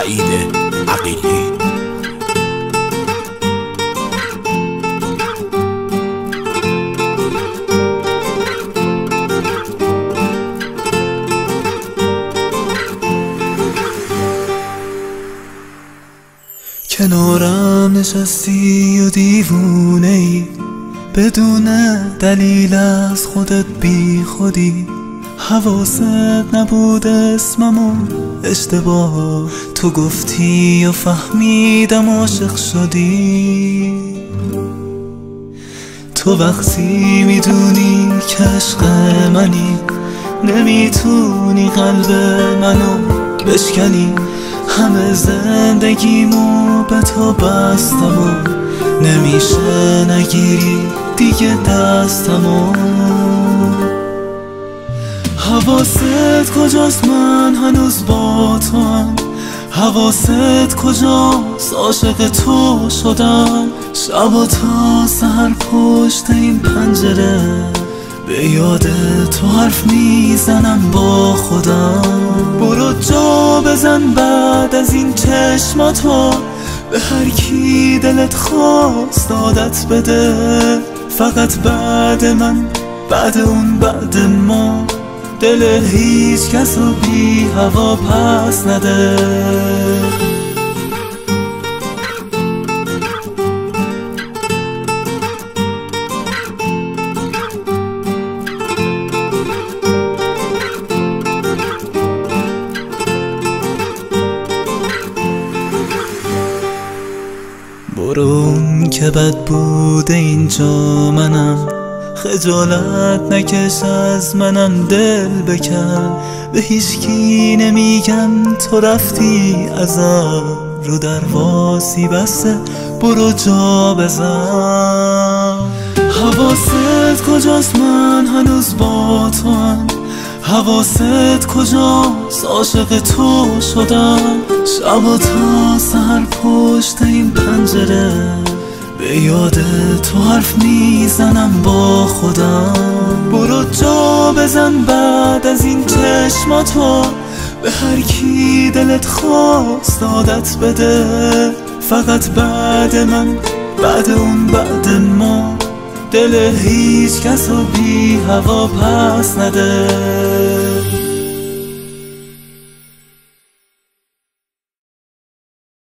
سعید عقیلی. کنارم نشستی و دیوونه ای، بدون دلیل از خودت بی خودی. حواست نبود اسممو اشتباه تو گفتی و فهمیدم عاشق شدی. تو وقتی میدونی که عشق منی، نمیتونی قلب منو بشکنی. همه زندگیمو به تو بستم و نمیشه نگیری دیگه دستمو. حواست کجاست؟ من هنوز با تو هم. حواست کجاست؟ عاشق تو شدم. شب تا سحر پشت این پنجره به یاد تو حرف میزنم با خودم. برو جا بزن بعد از این چشماتو، به هر کی دلت خواست عادت بده. فقط بعد من، بعد اون، بعد ما، دل هیچ کس رو بی هوا پس نده. برون که بد بوده اینجا منم، خجالت نکش از منم دل بکن. به هیچکی نمیگم تو رفتی ازم، رو درواسی بسته برو جا بزن. حواست کجاست؟ من هنوز با تو هم. حواست کجاست؟ عاشق تو شدم. شب تا سحر پشت این پنجره به یاد تو حرف میزنم با خودم. برو جا بزن بعد از این چشماتو، به هر کی دلت خواست عادت بده. فقط بعد من، بعد اون، بعد ما، دل هیچ کس رو بی هوا پس نده.